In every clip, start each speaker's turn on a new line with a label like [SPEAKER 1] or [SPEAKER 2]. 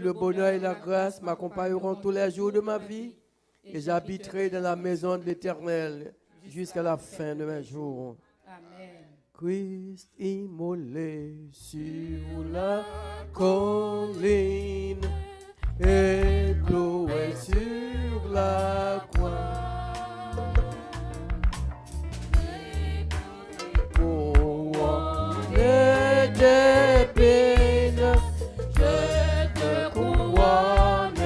[SPEAKER 1] le bonheur et la grâce m'accompagneront tous les jours de ma vie et j'habiterai dans la maison de l'Éternel jusqu'à la fin de mes jours.
[SPEAKER 2] Amen.
[SPEAKER 1] Christ immolé sur la colline et cloué sur la croix. Pour enlever tes peines, je te couronne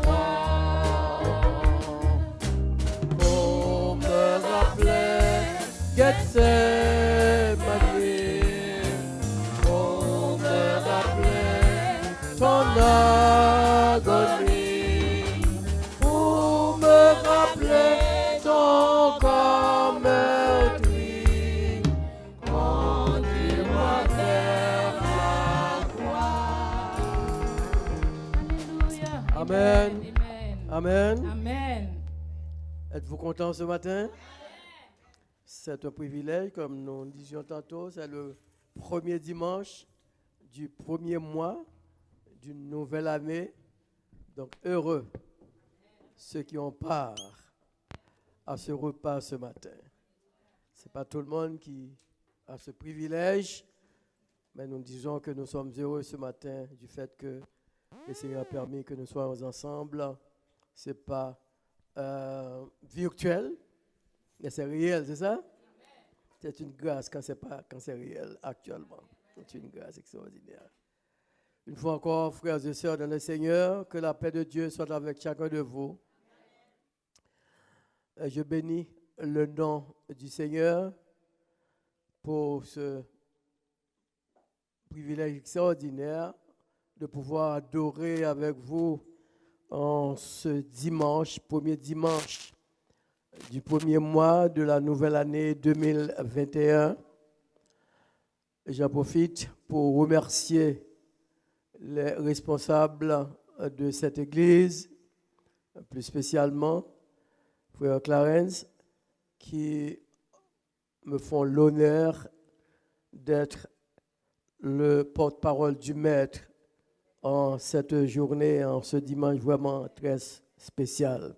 [SPEAKER 1] roi. Pour me rappeler Gethsemane, pour me rappeler ton agonie, pour me rappeler ton corps meurtri, conduis-moi vers la croix.
[SPEAKER 2] Alléluia.
[SPEAKER 1] Amen.
[SPEAKER 2] Amen.
[SPEAKER 1] Amen.
[SPEAKER 2] Amen.
[SPEAKER 1] Êtes-vous content ce matin? C'est un privilège, comme nous disions tantôt, c'est le premier dimanche du premier mois d'une nouvelle année. Donc heureux ceux qui ont part à ce repas ce matin. Ce n'est pas tout le monde qui a ce privilège, mais nous disons que nous sommes heureux ce matin du fait que le Seigneur a permis que nous soyons ensemble. Ce n'est pas virtuel, mais c'est réel, c'est ça? C'est une grâce quand c'est réel actuellement. C'est une grâce extraordinaire. Une fois encore, frères et sœurs dans le Seigneur, que la paix de Dieu soit avec chacun de vous. Je bénis le nom du Seigneur pour ce privilège extraordinaire de pouvoir adorer avec vous en ce dimanche, premier dimanche du premier mois de la nouvelle année 2021. J'en profite pour remercier les responsables de cette église, plus spécialement Frère Clarence, qui me font l'honneur d'être le porte-parole du Maître en cette journée, en ce dimanche vraiment très spécial.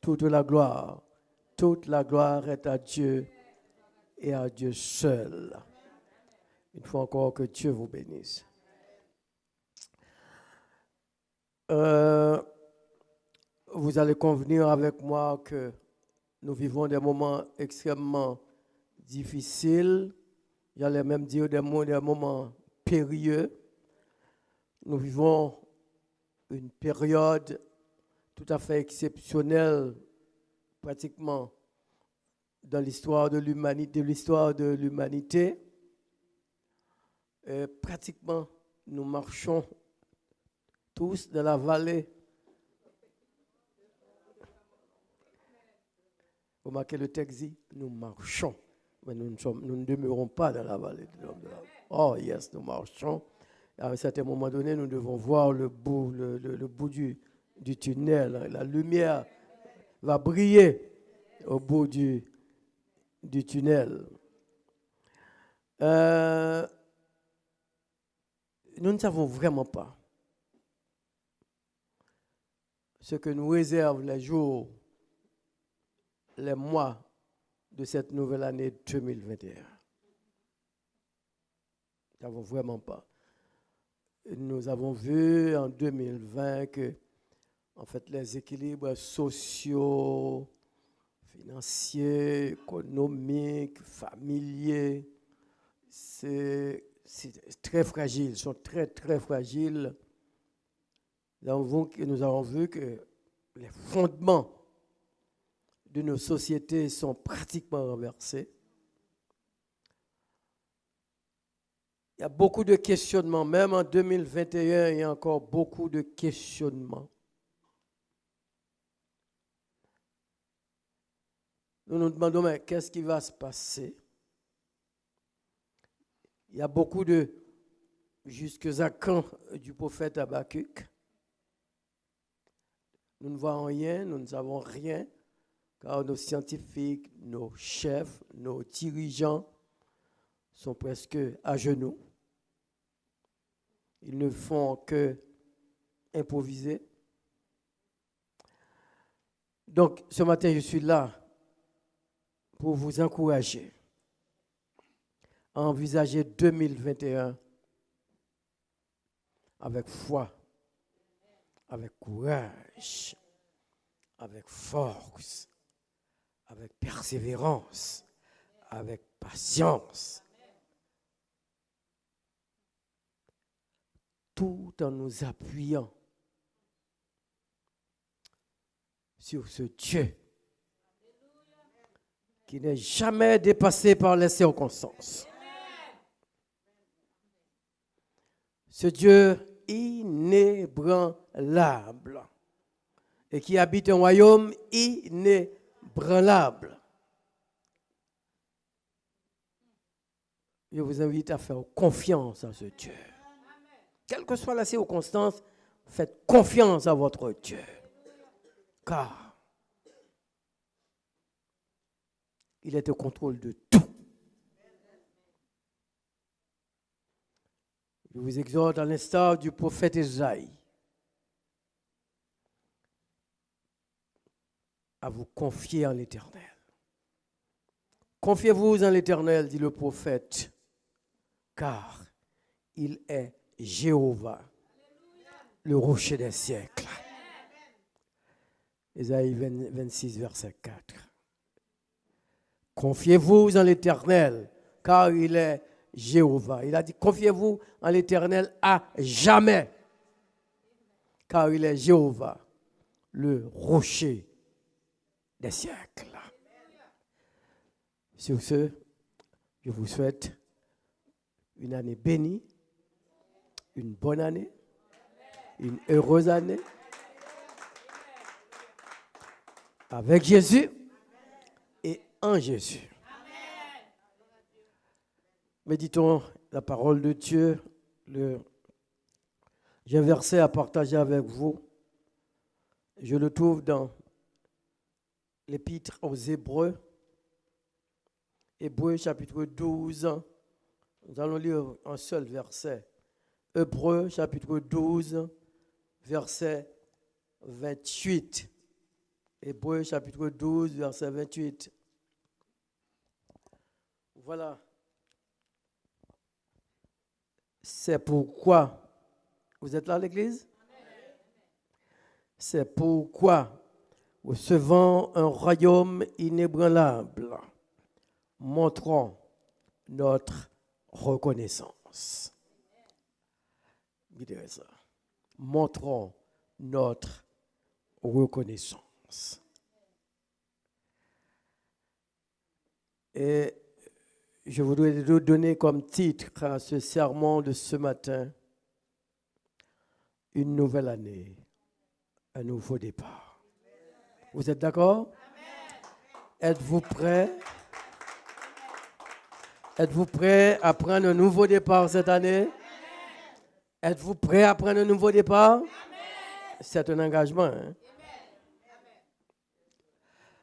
[SPEAKER 1] Toute la gloire est à Dieu et à Dieu seul. Une fois encore, que Dieu vous bénisse. Vous allez convenir avec moi que nous vivons des moments extrêmement difficiles. J'allais même dire des moments périlleux. Nous vivons une période tout à fait exceptionnelle, pratiquement dans l'histoire de l'humanité. Pratiquement, nous marchons tous dans la vallée. Vous marquez le texte dit, nous marchons, mais nous ne demeurons pas dans la vallée de l'homme de la mort. Oh yes, nous marchons. À un certain moment donné, nous devons voir le bout du tunnel. La lumière va briller au bout du tunnel. Nous ne savons vraiment pas ce que nous réservent les jours, les mois de cette nouvelle année 2021. Nous ne savons vraiment pas. Nous avons vu en 2020 que, en fait, les équilibres sociaux, financiers, économiques, familiers, c'est très fragile, sont très, très fragiles. Nous avons vu que les fondements de nos sociétés sont pratiquement renversés. Il y a beaucoup de questionnements, même en 2021, il y a encore beaucoup de questionnements. Nous nous demandons, mais qu'est-ce qui va se passer? Il y a beaucoup de jusqu'à quand du prophète Habakkuk. Nous ne voyons rien, nous ne savons rien, car nos scientifiques, nos chefs, nos dirigeants sont presque à genoux. Ils ne font que improviser. Donc, ce matin, je suis là pour vous encourager à envisager 2021 avec foi, avec courage, avec force, avec persévérance, avec patience, tout en nous appuyant sur ce Dieu qui n'est jamais dépassé par les circonstances. Ce Dieu inébranlable et qui habite un royaume inébranlable. Je vous invite à faire confiance à ce Dieu. Quelle que soit la circonstance, faites confiance à votre Dieu. Car il est au contrôle de tout. Je vous exhorte à l'instar du prophète Isaïe à vous confier en l'Éternel. Confiez-vous en l'Éternel, dit le prophète, car il est Jéhovah, le rocher des siècles. Isaïe 26, verset 4. Confiez-vous en l'Éternel, car il est Jéhovah. Il a dit, confiez-vous en l'Éternel à jamais, car il est Jéhovah, le rocher des siècles. Sur ce, je vous souhaite une année bénie, une bonne année, une heureuse année, avec Jésus et en Jésus. Méditons la parole de Dieu. J'ai un verset à partager avec vous. Je le trouve dans l'Épître aux Hébreux. Hébreux chapitre 12. Nous allons lire un seul verset. Hébreux chapitre 12, verset 28. Hébreux chapitre 12, verset 28. Voilà. C'est pourquoi, vous êtes là à l'église? C'est pourquoi, recevant un royaume inébranlable, montrons notre reconnaissance. Montrons notre reconnaissance. Et je voudrais vous donner comme titre à ce sermon de ce matin, une nouvelle année, un nouveau départ. Vous êtes d'accord? Êtes-vous prêts? Êtes-vous prêts à prendre un nouveau départ cette année? Êtes-vous prêts à prendre un nouveau départ? C'est un engagement. Hein?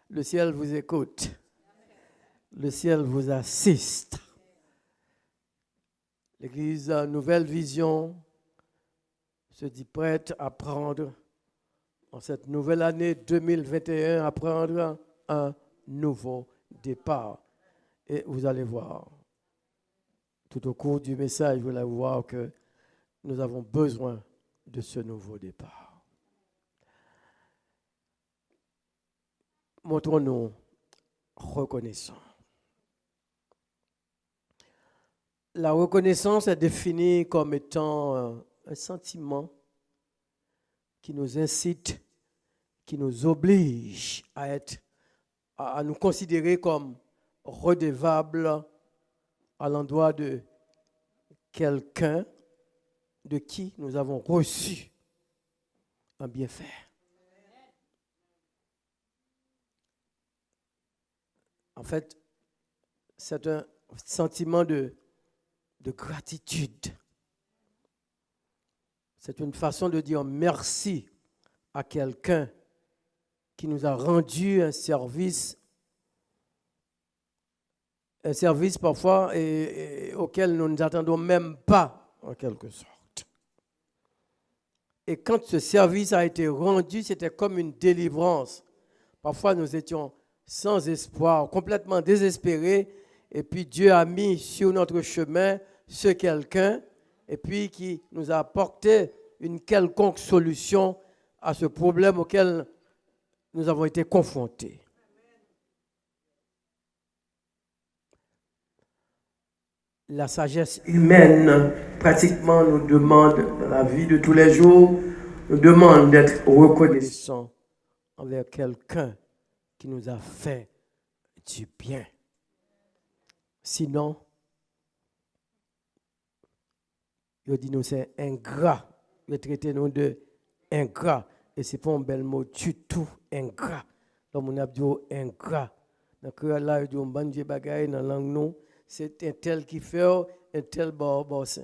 [SPEAKER 1] Le ciel vous écoute. Le ciel vous assiste. L'Église Nouvelle Vision se dit prête à prendre, en cette nouvelle année 2021, à prendre un nouveau départ. Et vous allez voir, tout au cours du message, vous allez voir que nous avons besoin de ce nouveau départ. Montrons-nous reconnaissants. La reconnaissance est définie comme étant un sentiment qui nous incite, qui nous oblige à nous considérer comme redevables à l'endroit de quelqu'un de qui nous avons reçu un bienfait. En fait, c'est un sentiment de gratitude. C'est une façon de dire merci à quelqu'un qui nous a rendu un service parfois auquel nous ne nous attendons même pas, en quelque sorte. Et quand ce service a été rendu, c'était comme une délivrance. Parfois, nous étions sans espoir, complètement désespérés. Et puis, Dieu a mis sur notre chemin ce quelqu'un, et puis qui nous a apporté une quelconque solution à ce problème auquel nous avons été confrontés. La sagesse humaine, pratiquement, nous demande, dans la vie de tous les jours, nous demande d'être reconnaissants envers quelqu'un qui nous a fait du bien. Sinon, il dit nous c'est ingrat. Il traité nous de ingrat. Et ce n'est pas un bel mot du tout, ingrat. Donc, on a dit ingrat. Donc, là, il dit on bande bagaille dans la langue, nous. C'est un tel qui fait, un tel boss.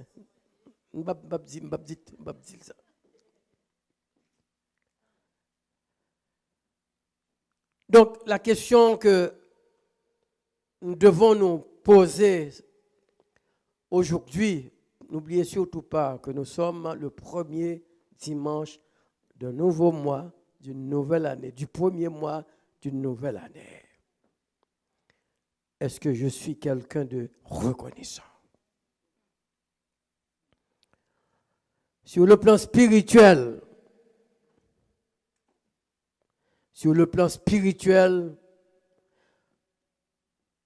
[SPEAKER 1] On va dire ça. Donc, la question que nous devons nous poser aujourd'hui, n'oubliez surtout pas que nous sommes le premier dimanche d'un nouveau mois, d'une nouvelle année, du premier mois d'une nouvelle année. Est-ce que je suis quelqu'un de reconnaissant? Sur le plan spirituel,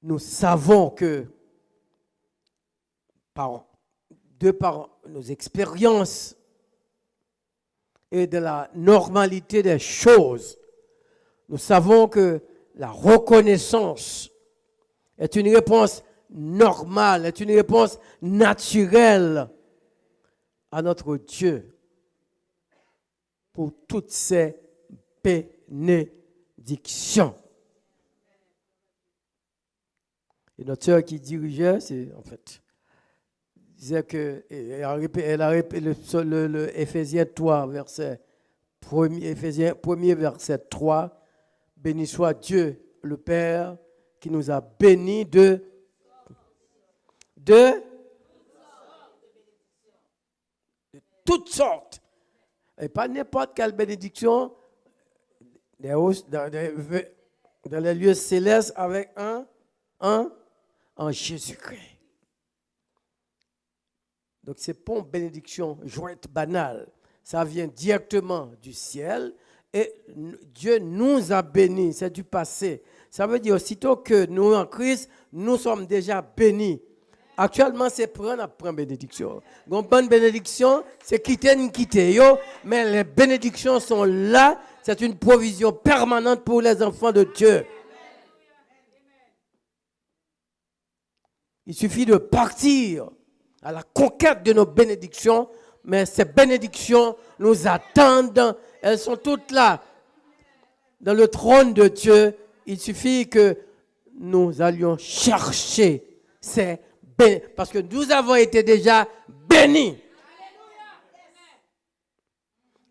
[SPEAKER 1] nous savons que de par nos expériences et de la normalité des choses, nous savons que la reconnaissance est une réponse normale, est une réponse naturelle à notre Dieu pour toutes ces bénédictions. Et notre sœur qui dirigeait, c'est en fait, disait que, elle a répété le Éphésiens 3, verset 1er, verset 3, béni soit Dieu, le Père, qui nous a bénis de toutes sortes. Et pas n'importe quelle bénédiction dans les lieux célestes avec en Jésus-Christ. Donc, ce n'est pas une bénédiction jointe banale. Ça vient directement du ciel et Dieu nous a bénis. C'est du passé. Ça veut dire aussitôt que nous, en Christ, nous sommes déjà bénis. Actuellement, c'est prendre bénédiction. Une bonne bénédiction, c'est quitter, mais les bénédictions sont là. C'est une provision permanente pour les enfants de Dieu. Il suffit de partir à la conquête de nos bénédictions, mais ces bénédictions nous attendent. Elles sont toutes là, dans le trône de Dieu. Il suffit que nous allions chercher ces bénédictions, parce que nous avons été déjà bénis.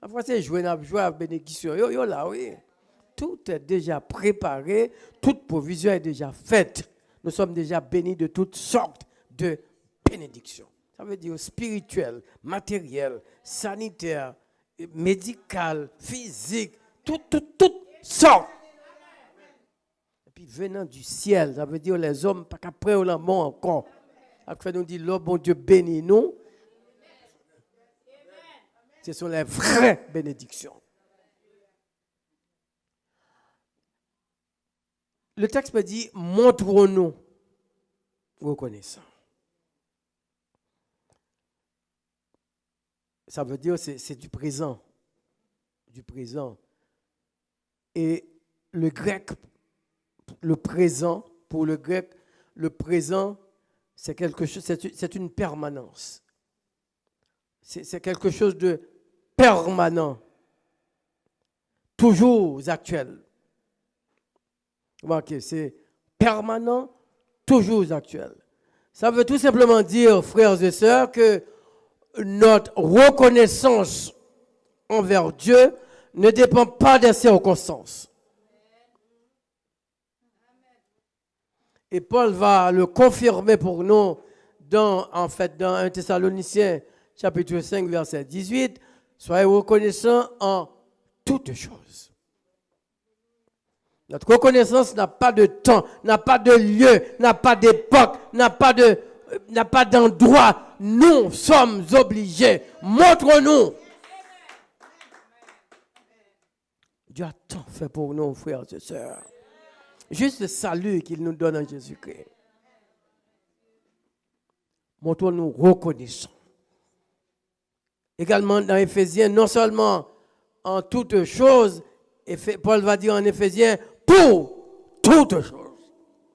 [SPEAKER 1] Après, c'est jouer à la bénédiction. Yo, là, oui. Tout est déjà préparé, toute provision est déjà faite. Nous sommes déjà bénis de toutes sortes de bénédictions. Ça veut dire spirituel, matériel, sanitaire, médical, physique, toutes sortes. Et puis venant du ciel, ça veut dire les hommes, pas qu'après on la mort encore. Après nous dit, l'homme, bon Dieu bénit nous. Ce sont les vraies bénédictions. Le texte me dit, montrons-nous reconnaissants. Ça veut dire c'est du présent. Du présent. Et le grec, le présent, pour le grec, le présent, c'est quelque chose, c'est une permanence. C'est quelque chose de permanent. Toujours actuel. Remarquez, c'est permanent, toujours actuel. Ça veut tout simplement dire, frères et sœurs, que notre reconnaissance envers Dieu ne dépend pas des circonstances. Et Paul va le confirmer pour nous dans 1 Thessaloniciens chapitre 5, verset 18. Soyez reconnaissants en toutes choses. Notre reconnaissance n'a pas de temps, n'a pas de lieu, n'a pas d'époque, n'a pas d'endroit. Nous sommes obligés. Montre-nous. Dieu a tant fait pour nous, frères et sœurs. Juste le salut qu'il nous donne en Jésus-Christ. Montrons-nous reconnaissants. Également dans Éphésiens, non seulement en toutes choses, Paul va dire en Éphésiens, pour toutes choses.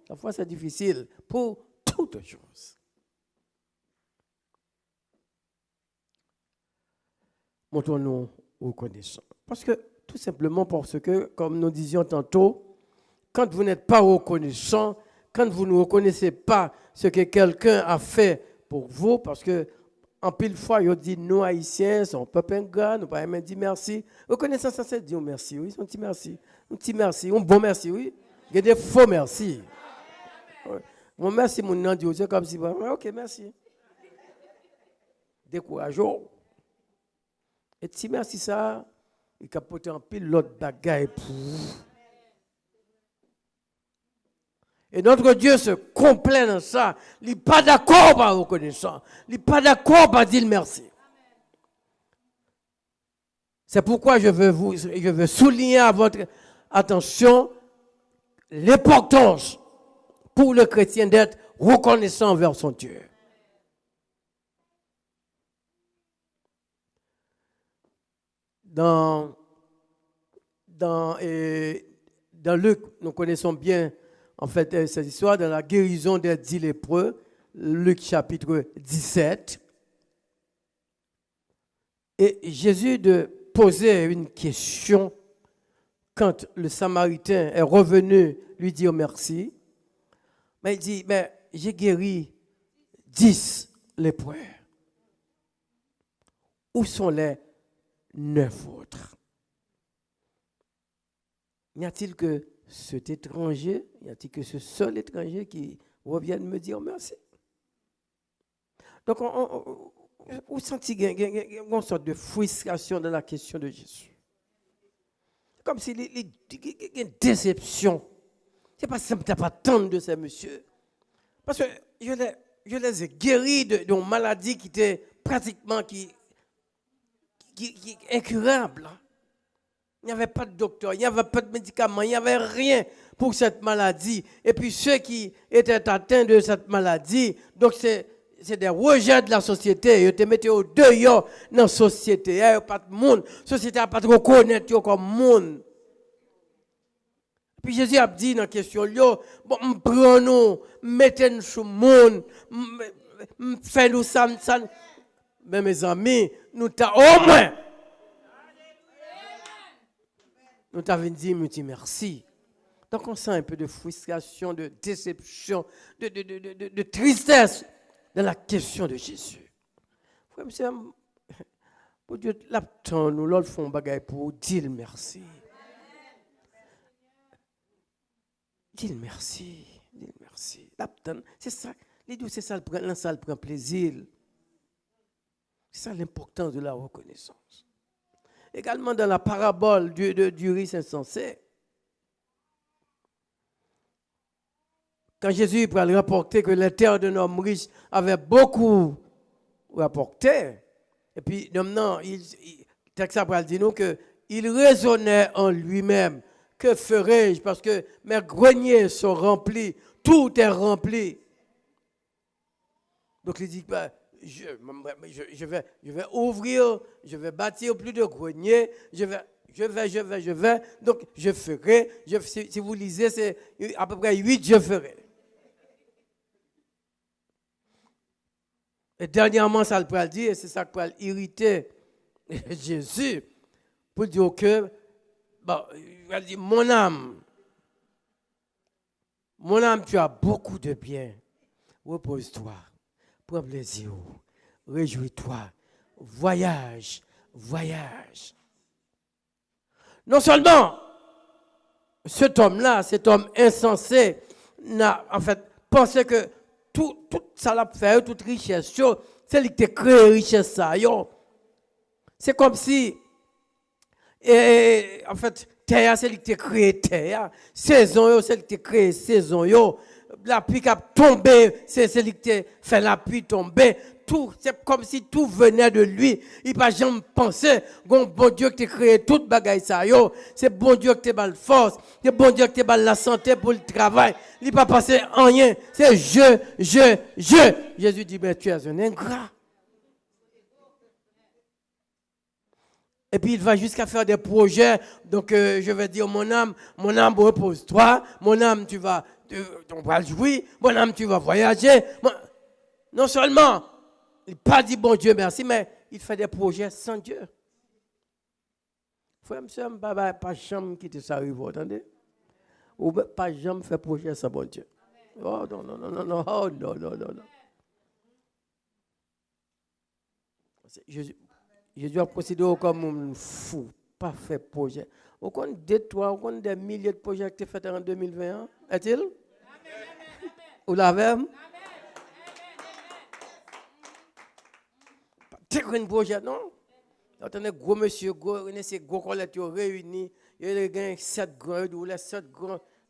[SPEAKER 1] Parfois c'est difficile, pour toutes choses. Montrons-nous reconnaissants. Tout simplement parce que, comme nous disions tantôt, quand vous n'êtes pas reconnaissant, quand vous ne reconnaissez pas ce que quelqu'un a fait pour vous, parce que en pile fois, ils disent nous haïtiens, son peuple ingrat, nous pas même dire merci. Reconnaissance, ça c'est dire merci, oui, un petit merci, un bon merci, oui. Il y a des faux merci. Mon merci, mon nom, c'est comme si, ok, merci. Décourageant. Et si merci ça, il capote en pile l'autre bagaille pour vous. Et notre Dieu se complaît dans ça. Il n'est pas d'accord par reconnaissance. Il n'est pas d'accord par dire merci. C'est pourquoi je veux souligner à votre attention l'importance pour le chrétien d'être reconnaissant envers son Dieu. Dans Luc, nous connaissons bien en fait cette histoire de la guérison des 10 lépreux, Luc chapitre 17. Et Jésus de poser une question quand le Samaritain est revenu lui dire merci. Mais il dit, mais j'ai guéri 10 lépreux. Où sont les 9 autres? Y a-t-il que cet étranger, y a-t-il que ce seul étranger qui revienne me dire merci? Donc, on sentit une sorte de frustration dans la question de Jésus. Comme s'il y a une déception. C'est pas simple, tu n'as pas attendre de ces messieurs. Parce que je les ai guéris d'une maladie qui était pratiquement incurable. Il n'y avait pas de docteur, il n'y avait pas de médicaments, il n'y avait rien pour cette maladie. Et puis ceux qui étaient atteints de cette maladie, donc c'est des rejets de la société. Ils te mettent au dehors dans la société. Il n'y a pas de monde. La société n'a pas de reconnaître comme monde. Puis Jésus a dit dans la question, bon, prenons, mettez-nous sur le monde, faites-nous ça. Mais mes amis, nous t'avons au moins. Nous t'avons dit merci. Donc on sent un peu de frustration, de déception, de tristesse dans la question de Jésus. Frère, monsieur, pour Dieu, l'attend, nous l'autre font bagaille pour dire merci. Dis merci, dis merci. C'est ça, les deux, c'est ça, le prend plaisir. C'est ça l'importance de la reconnaissance. Également dans la parabole du riche insensé, quand Jésus peut rapporter que les terres d'un homme riche avait beaucoup rapporté, et puis maintenant, le texte après dit nous qu'il raisonnait en lui-même. Que ferai-je? Parce que mes greniers sont remplis, tout est rempli. Donc il dit, je vais ouvrir, je vais bâtir plus de greniers, je vais. Donc je ferai, si vous lisez, c'est à peu près 8, je ferai. Et dernièrement, ça le peut dire, et c'est ça qui peut irriter Jésus, pour dire que, bon, il va dire, mon âme, tu as beaucoup de bien. Repose-toi, prends plaisir, réjouis-toi, voyage. Non seulement cet homme insensé, n'a en fait pensé que tout ça l'a fait, toute richesse, c'est lui qui a créé richesse ça. C'est comme si, en fait, terre, c'est lui qui a créé terre. Saison, c'est lui qui a créé saison. La pluie qui a tombé, c'est lui qui a fait la pluie tomber. Tout, c'est comme si tout venait de lui. Il n'a pas jamais pensé, bon Dieu qui a créé toute bagaille ça. C'est bon Dieu qui t'a la force. C'est bon Dieu qui t'a la santé pour le travail. Il n'a pas pensé en rien. C'est je. Jésus dit, mais tu es un ingrat. Et puis il va jusqu'à faire des projets. Donc je vais dire, mon âme, repose-toi. Mon âme, tu vas jouir. Mon âme, tu vas voyager. Non seulement, il n'a pas dit bon Dieu merci, mais il fait des projets sans Dieu. Frère, monsieur, pas jamais quitter ça, vous entendez? Ou pas jamais faire projet sans bon Dieu. Oh non, oh non. Jésus a procédé comme un fou, pas fait projet. On compte des milliers de projets qui ont été faits en 2021, est-il? Vous l'avez? Pas un projet, non? Attendez, gros monsieur, gros collectifs réunis, il y a 7 grands,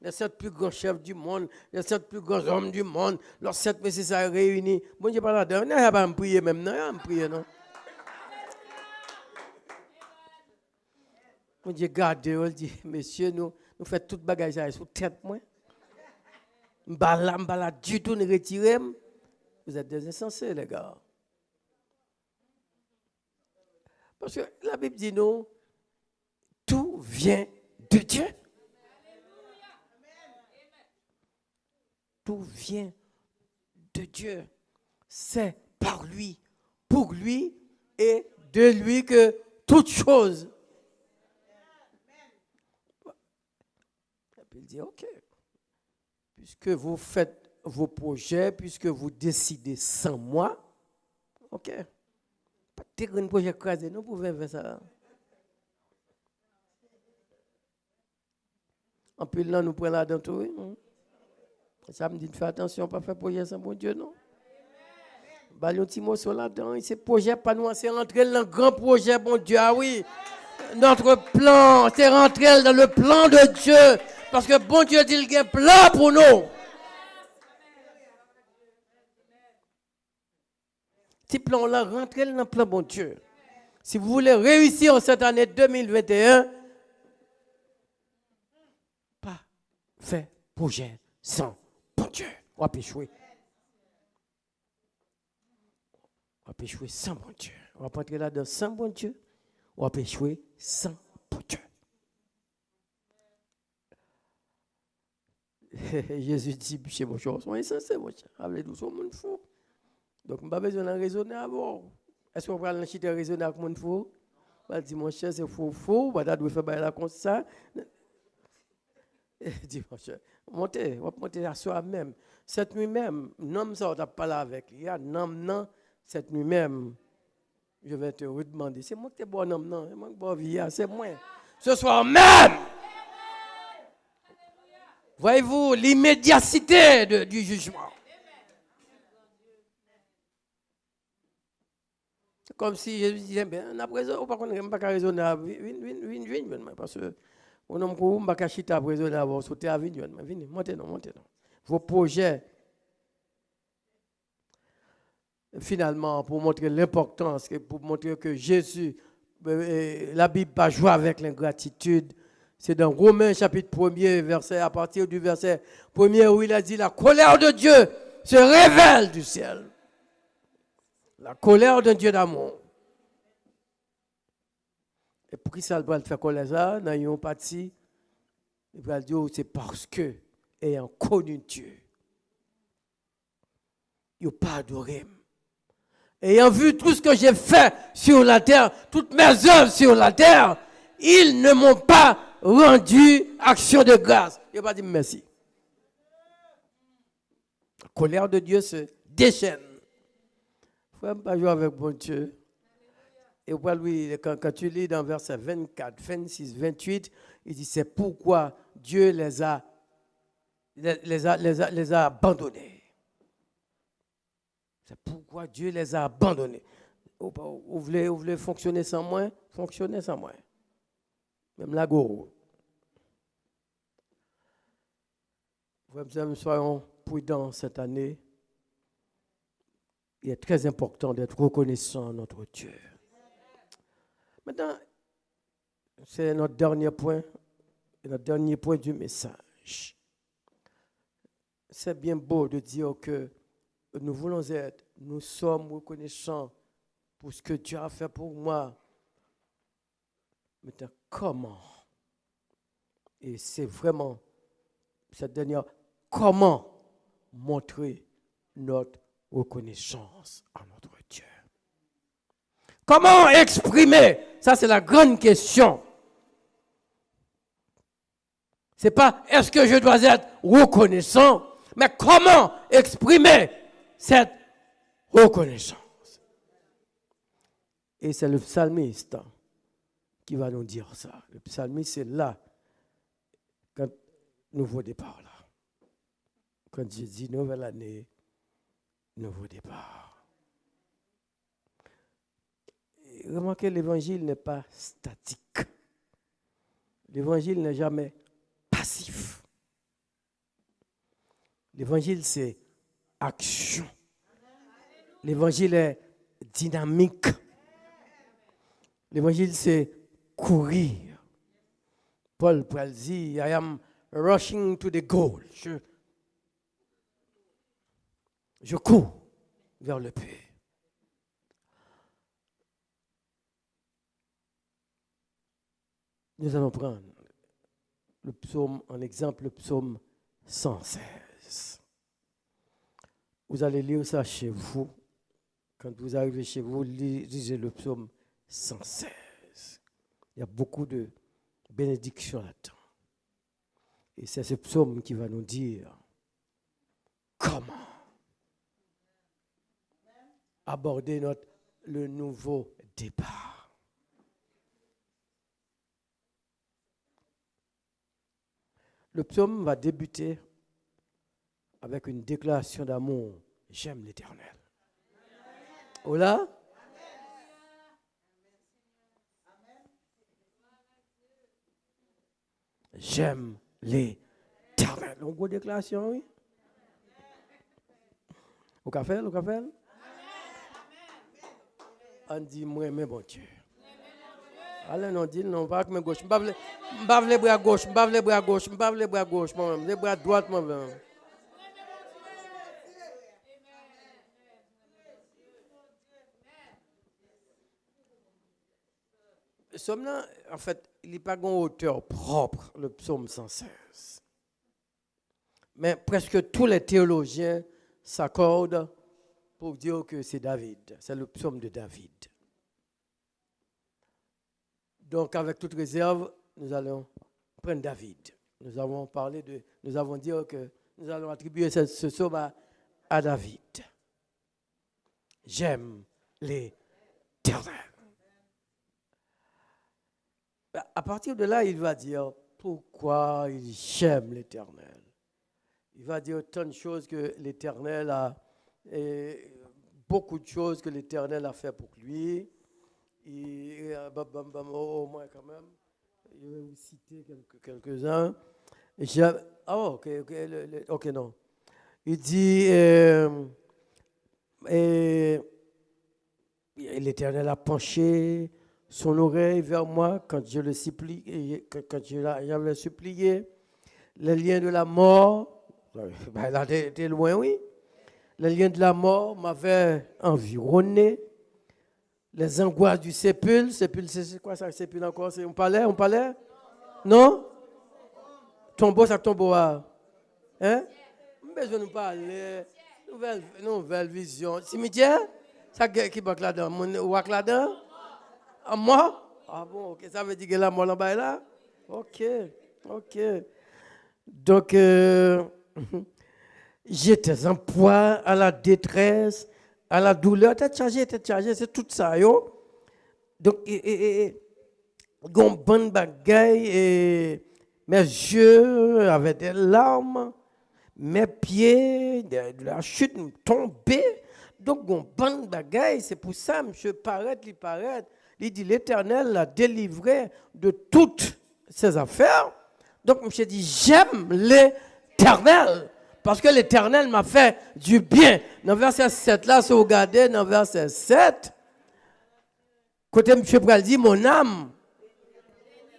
[SPEAKER 1] les 7 plus grands chefs du monde, les 7 plus grands hommes du monde, leurs 7 messieurs réunis. Bon Dieu, pas là-dedans, il n'y a pas à prier même, non, il n'y a pas à prier, non? Bon Dieu, gardez, on dit, messieurs, nous faisons toute bagage sous tête, moi. M'bala du tout, nous retirer. Vous êtes des insensés, les gars. Parce que la Bible dit nous, tout vient de Dieu. Tout vient de Dieu. C'est par lui, pour lui et de lui que toute chose. Il dit, ok, puisque vous faites vos projets, puisque vous décidez sans moi, ok. Pas de projet crasé, nous pouvons faire ça. En plus, là, nous prenons là-dedans tout. Ça me dit de faire attention, pas faire projet sans mon Dieu, non. Ballon Timothée là-dedans, ces projets, pas nous, c'est rentrer dans le grand projet, bon Dieu, ah oui. Notre plan, c'est rentrer dans le plan de Dieu. Parce que bon Dieu dit qu'il y a un plan pour nous. Petit plan-là, rentrez dans le plan bon Dieu. Si vous voulez réussir en cette année 2021, pas faire projet sans bon Dieu. On va échouer. On va échouer sans bon Dieu. On va pas entrer là-dedans sans bon Dieu. On va échouer sans bon Dieu. Jésus dit, chez mon cher, soyez insensés, mon cher. Avec nous, sommes mon fou. Donc, je n'ai pas besoin de raisonner avant. Est-ce qu'on va raisonner avec mon fou? Je dis, mon cher, c'est faux. On doit faire là comme ça. Dis, mon cher, montez à soi-même. Cette nuit même, non, ça, on n'a pas là avec. Il y a non, cette nuit même, je vais te redemander. C'est moi qui t'ai bon, non, c'est moi qui bon vie, c'est moi. Ce soir même. Voyez-vous l'immédiacité du jugement. C'est comme si je disais, bien, à présent, on ne peut pas raisonner, parce que on ne peut pas chiter à présent, sauter à venir, montez non. Vos projets, finalement, pour montrer l'importance, pour montrer que Jésus, la Bible pas jouer avec l'ingratitude. C'est dans Romains chapitre 1er, verset, à partir du verset 1er où il a dit la colère de Dieu se révèle du ciel. La colère d'un Dieu d'amour. Et pour qui ça va le faire colère ça? Dans une partie, il va dire c'est parce que, ayant connu Dieu, il n'a pas adoré. Ayant vu tout ce que j'ai fait sur la terre, toutes mes œuvres sur la terre, ils ne m'ont pas rendu action de grâce. Il n'a pas dit merci. La colère de Dieu se déchaîne. Il ne faut pas jouer avec bon Dieu. Et quand tu lis dans versets 24, 26, 28, il dit c'est pourquoi Dieu les a abandonnés. C'est pourquoi Dieu les a abandonnés. Vous voulez fonctionner sans moi? Fonctionnez sans moi. Même la go. Nous soyons prudents cette année. Il est très important d'être reconnaissant à notre Dieu. Maintenant, c'est notre dernier point du message. C'est bien beau de dire que nous sommes reconnaissants pour ce que Dieu a fait pour moi. Maintenant, comment? Et c'est vraiment cette dernière, comment montrer notre reconnaissance à notre Dieu? Comment exprimer? Ça, c'est la grande question. C'est pas est-ce que je dois être reconnaissant, mais comment exprimer cette reconnaissance? Et c'est le psalmiste qui va nous dire ça. Le psalmiste, c'est là, quand nouveau départ là. Quand je dis nouvelle année, nouveau départ. Et remarquez, l'évangile n'est pas statique. L'évangile n'est jamais passif. L'évangile, c'est action. L'évangile est dynamique. L'évangile, c'est courir. Paul dit, I am rushing to the goal. Je cours vers le but. Nous allons prendre le psaume en exemple, le psaume 116. Vous allez lire ça chez vous. Quand vous arrivez chez vous, lisez le psaume 116. Il y a beaucoup de bénédictions là-dedans. Et c'est ce psaume qui va nous dire comment aborder le nouveau départ. Le psaume va débuter avec une déclaration d'amour. J'aime l'Éternel. Hola? J'aime l'Éternel. Une bonne déclaration, oui? Au café? On dit, moi, mais bon Dieu. Allez, non, dit, non, pas avec mes gauches. Je ne pas les bras gauche, je ne pas les bras gauche, je ne pas les bras gauche, moi-même. Les bras droite, moi-même. Le psaume là, en fait, il n'est pas un auteur propre, le psaume 116. Mais presque tous les théologiens s'accordent pour dire que c'est David. C'est le psaume de David. Donc, avec toute réserve, nous allons prendre David. Nous avons dit que nous allons attribuer ce psaume à David. J'aime l'Éternel. À partir de là, il va dire pourquoi il aime l'Éternel. Il va dire tant de choses que l'Éternel a, et beaucoup de choses que l'Éternel a fait pour lui. Et, au moins quand même, je vais vous citer quelques-uns. Ok, non. Il dit, l'Éternel a penché son oreille vers moi quand je le supplie, quand j'avais supplié. Les liens de la mort, là, t'es loin, oui. Les liens de la mort m'avaient environné. Les angoisses du sépulcre, c'est quoi ça, sépulcre encore? C'est un palais? Non? Tombeau, ça tombeau. Hein? Mais je ne parle. Nouvelle vision. Cimetière? Ça qui bat là-dedans? Mon ouak là-dedans? À moi? Ah bon, ok. Ça veut dire que la mort là-bas est là? Ok. Donc, j'étais en proie à la détresse, à la douleur. Tête chargée, c'est tout ça, yo. Donc, gon bonne bagaille, et mes yeux avaient des larmes, mes pieds, de la chute tombaient Donc, bon bagaille, c'est pour ça, monsieur paraît. Il dit, l'Éternel l'a délivré de toutes ses affaires. Donc, monsieur dit, j'aime l'Éternel. Parce que l'Éternel m'a fait du bien. Dans verset 7, là, si vous regardez, dans verset 7, côté monsieur Pral dit, mon âme.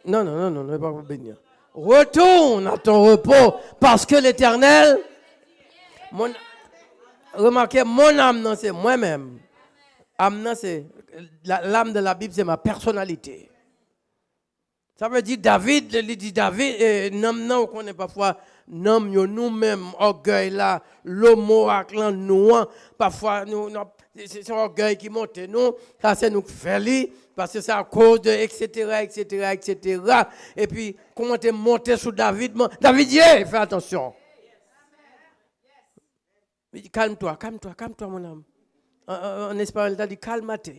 [SPEAKER 1] Non, pas pour bénir. Retourne à ton repos, parce que l'Éternel, remarquez, mon âme, non, c'est moi-même. Âme, non, c'est l'âme de la Bible, c'est ma personnalité. Ça veut dire David, il dit David, non, on connaît parfois, non, nous-mêmes, orgueil là, l'homo avec nous, parfois, c'est un orgueil qui monte, nous, ça c'est nous faire, parce que c'est à cause de, etc. Et puis, comment tu es monté sur David, David, fais attention. Il dit, calme-toi, mon âme. En espagnol, il a dit, calmate.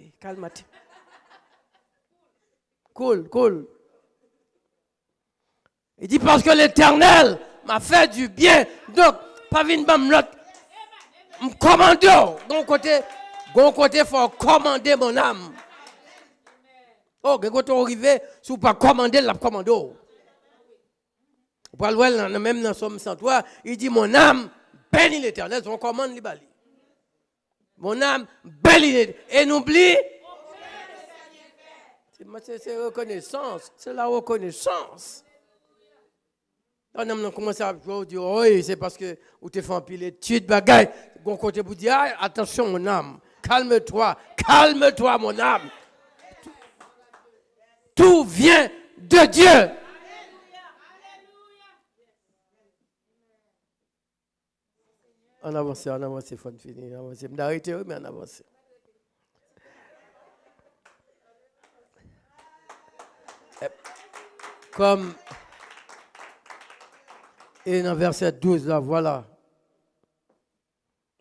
[SPEAKER 1] Cool. Il dit, parce que l'Éternel m'a fait du bien. Donc, pas vine bam l'autre. Commando. Bon côté, il faut commander mon âme. Oh, quand on arrive, si vous ne pas commander, la commando. Pour le même dans Somme 103, il dit, mon âme, bénis l'Éternel, on commande les bali. Mon âme, bénis l'Éternel. Et n'oublie, c'est reconnaissance, c'est la reconnaissance. On a commencé à dire, oui, c'est parce que vous te fait un pile étude, bagaille. Bon côté, vous dites, attention, mon âme, calme-toi, mon âme. Tout vient de Dieu. On avance, il faut finir. On avance, d'arrêter, mais on avance. Comme, et dans verset 12, là, voilà.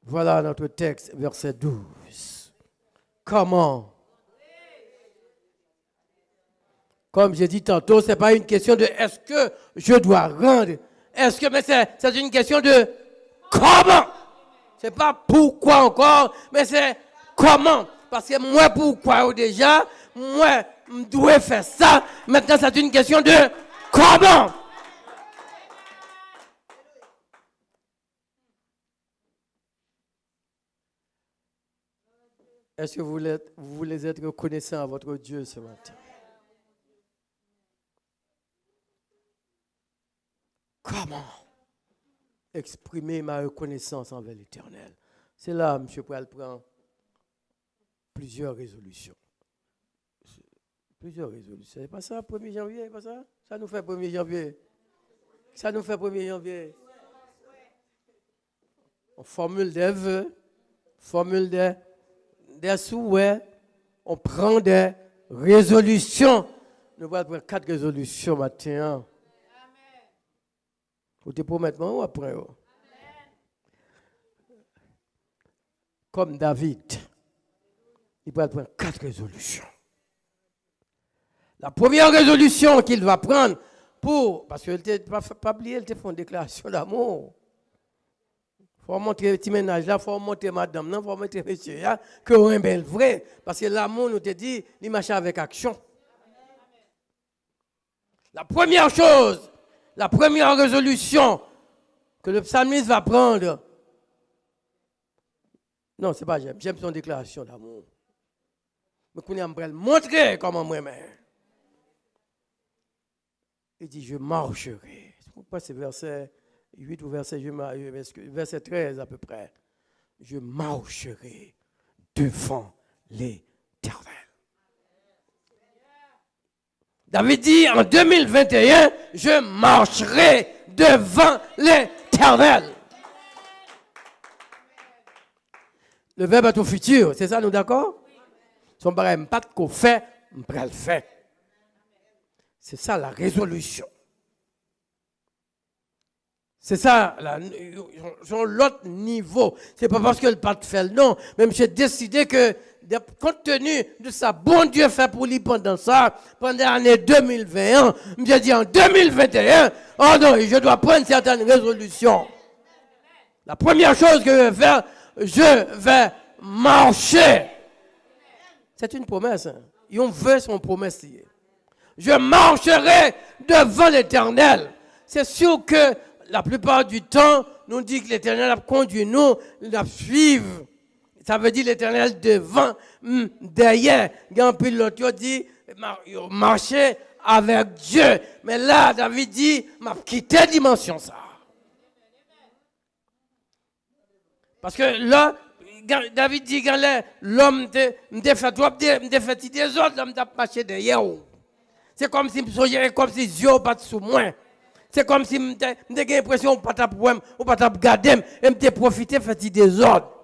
[SPEAKER 1] Voilà notre texte, verset 12. Comment? Comme j'ai dit tantôt, ce n'est pas une question de est-ce que je dois rendre. Est-ce que, mais c'est une question de comment. Ce n'est pas pourquoi encore, mais c'est comment. Parce que moi, pourquoi déjà, moi, je dois faire ça. Maintenant, c'est une question de comment. Est-ce que vous voulez être reconnaissant à votre Dieu ce matin? Comment exprimer ma reconnaissance envers l'Éternel? C'est là, M. Pral prend plusieurs résolutions. C'est pas ça, 1er janvier, c'est pas ça? Ça nous fait 1er janvier. On formule des vœux, formule des souhaits, on prend des résolutions. Nous allons prendre 4 résolutions matin. Vous te promettez ou après? Comme David, il va prendre 4 résolutions. La première résolution qu'il va prendre parce qu'il ne faut pas oublier, il te fait une déclaration d'amour. Il faut montrer petit ménage là, il faut montrer madame, il faut montrer monsieur là, que on est bel vrai. Parce que l'amour nous te dit, il marche avec action. La première chose, la première résolution que le psalmiste va prendre, non, c'est pas j'aime son déclaration d'amour. Mais qu'on aimerait montrer comment moi-même. Il dit, je marcherai. Pourquoi c'est verset 8 ou verset 13 à peu près. Je marcherai devant l'Éternel. David dit, en 2021, je marcherai devant l'Éternel. Le verbe est au futur, c'est ça, nous d'accord? Son barème pas qu'on fait, on peut le faire. C'est ça la résolution. C'est ça, sur l'autre niveau. C'est pas parce que le pas fait le non, même j'ai décidé que, compte tenu de ça, bon Dieu fait pour lui pendant l'année 2021, j'ai dit en 2021, oh non, je dois prendre certaines résolutions. La première chose que je vais faire, je vais marcher. C'est une promesse. Hein. Et on veut son promesse. Je marcherai devant l'Éternel. C'est sûr que la plupart du temps, nous dit que l'Éternel a conduit nous, la suivre. Ça veut dire l'Éternel devant, derrière. Quand puis l'autre dit, marcher avec Dieu. Mais là, David dit, m'a quitté dimension ça. Parce que là, David dit, quand l'homme me fait trop, me fait des autres, l'homme t'a marché derrière. C'est comme si je comme si Dieu pas sous moi. C'est comme si j'ai l'impression qu'on ne pas regarder et me profiter de faire des ordres.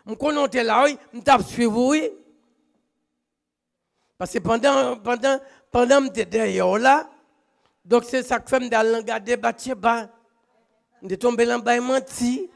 [SPEAKER 1] Je connais là, je me suivi. Parce que pendant que j'étais derrière là, donc c'est ça que fait que je regarder bâtir bas. Je suis tombé dans le menti.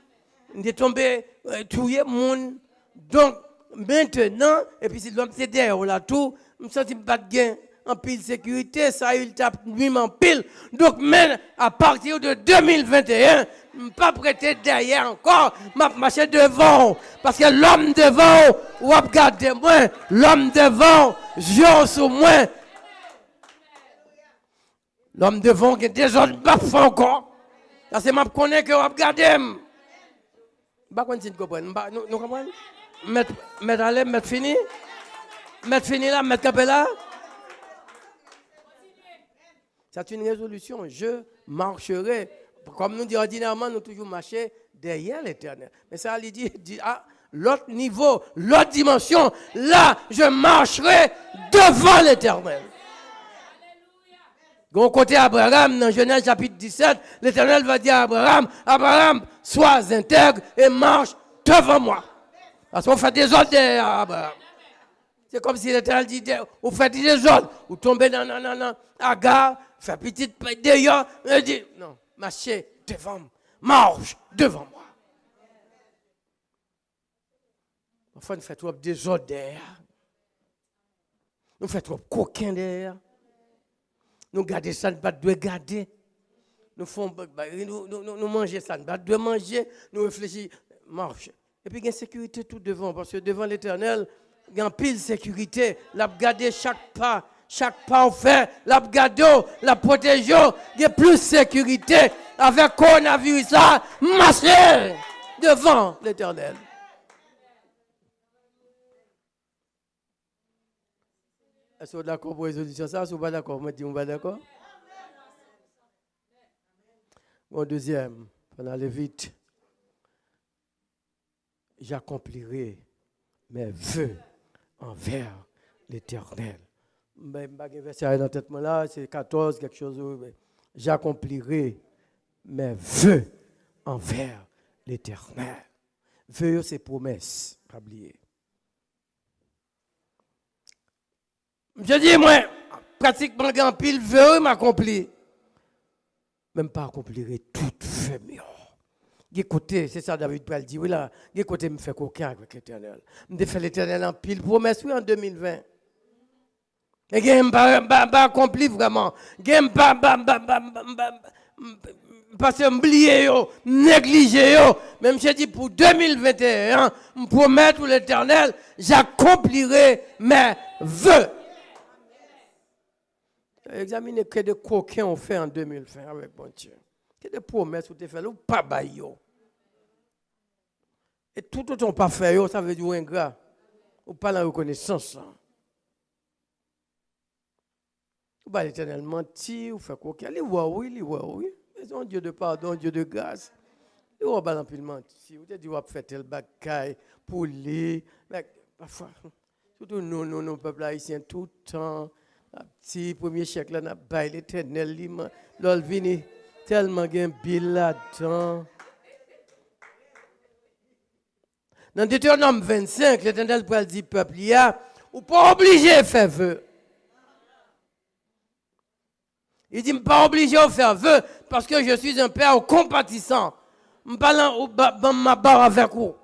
[SPEAKER 1] Je suis tombé tout le monde. Donc maintenant, et puis si l'homme était derrière là tout, je me sens pas de gain. En pile sécurité, ça il tape lui en pile. Donc même à partir de 2021, je ne pas prêter derrière encore, je marcher devant. Parce que l'homme devant, ou regardez moi, l'homme devant, je sur moi. L'homme devant, il y a des autres pas fait encore. Parce que je connais que vous regardez. Je ne sais pas si vous comprenez. Nous comprenons? Mettre à l'aise, mettre fini. Mettre fini là, mettre capé là. C'est une résolution. Je marcherai. Comme nous disons ordinairement, nous toujours marcher derrière l'Éternel. Mais ça, il dit l'autre niveau, l'autre dimension, là, je marcherai devant l'Éternel. Au côté Abraham, dans Genèse chapitre 17, l'Éternel va dire à Abraham, Abraham, sois intègre et marche devant moi. Parce qu'on fait des ordres derrière Abraham. C'est comme si l'Éternel dit, vous faites des ordres, vous tombez dans Agar, faites petite d'ailleurs, il dit, non, marchez devant moi, marche devant moi. Enfin, nous faisons trop des ordres derrière. Nous faisons trop coquins derrière. Nous gardons ça, nous ne devons pas garder. Nous mangeons ça, nous ne devons pas manger. Nous réfléchissons, marche. Et puis il y a une sécurité tout devant, parce que devant l'Éternel, il y a une pile de sécurité. La garder chaque pas on fait, la garder, la protéger. Il y a plus de sécurité. Avec coronavirus, ça, marcher devant l'Éternel. Est-ce que vous êtes d'accord pour résolution ça? Est-ce que vous n'êtes pas d'accord? Moi, je dis, on va d'accord? Bon, deuxième, on aller vite. J'accomplirai mes vœux envers l'Éternel. Je ne vais pas dans tête là, c'est 14, quelque chose. J'accomplirai mes vœux envers l'Éternel. Vœux, c'est promesse, pas oublier. Je dis, moi, pratiquement, un pile vœux m'accomplir. Même pas accomplirai toute vœux. Écoutez, c'est ça David Pral dit, oui là, écoutez, me fait coquin avec l'Éternel. Me fait l'Éternel en pile promesse, oui, en 2020. Et je n'ai pas accompli vraiment. Je n'ai pas parce que oublié, négligé. Même je dis pour 2021, je promets pour l'Éternel, j'accomplirai mes vœux. Examinez que de coquins on fait en 2020 avec bon Dieu. Que de promesses vous avez fait, ou pas baillot. Et tout autant pas fait, ça veut dire ingrat. Ou pas la reconnaissance. Ou pas l'Éternel mentir, ou faire coquin. Il voit oui. Mais c'est un Dieu de pardon, Dieu de grâce. Il voit pas l'empile mentir. Vous avez dit, vous avez fait tel bagaille pour lui. Mais parfois, surtout nous, peuple haïtien, tout le temps. Petit premier chèque là, n'a pas l'Éternel, l'ol vini tellement gen bil là-dedans. Dans Deutéronome 25, l'Éternel peut dire peuple, ou pas obligé de faire vœu. Il dit, pas obligé de faire vœu parce que je suis un père compatissant. Je ne parle pas ma barre avec vous.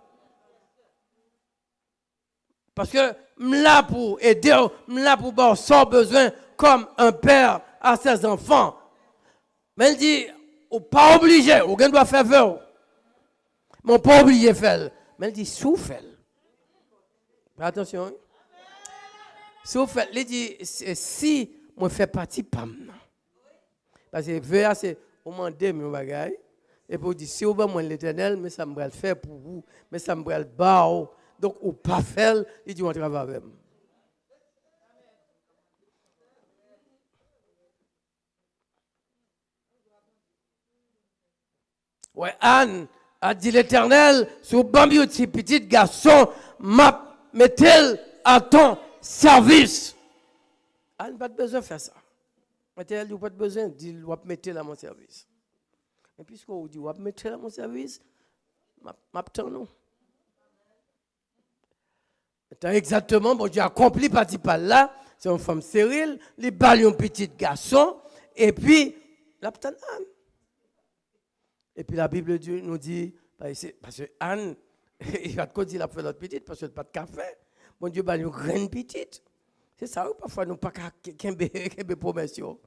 [SPEAKER 1] Parce que je suis là pour aider, je suis là pour avoir sans besoin comme un père à ses enfants. Mais il dit, ou pas obligé, ou doit faire vœu. Mon pas oublié faire. Mais il dit souffle. Attention. Souffle, il dit si moi fais partie pam. Parce que VA c'est au moins deux mes bagages et pour dire si vous va moi l'Éternel mais ça me va le faire pour vous, mais ça me va le bas. Donc ou pas faire, il dit on travaille avec moi. Ouais, Anne a dit l'Éternel, sur bambi ou petit garçon, m'a met-elle à ton service. Anne n'a pas besoin de faire ça. L'Éternel n'a pas besoin de dire, va mettre à mon service. Et puisqu'on dit, va mettre à mon service, m'attends nous. Exactement, bon Dieu accompli parti par là, c'est une femme stérile, les balles un petit garçon, et puis, l'attend Anne. Et puis la Bible nous dit, parce que Anne, il va te dire la fait l'autre petite, parce qu'elle n'a pas de café. Mon Dieu, bah, une grande petite. C'est ça, ou parfois nous pas qu'un promesse. Une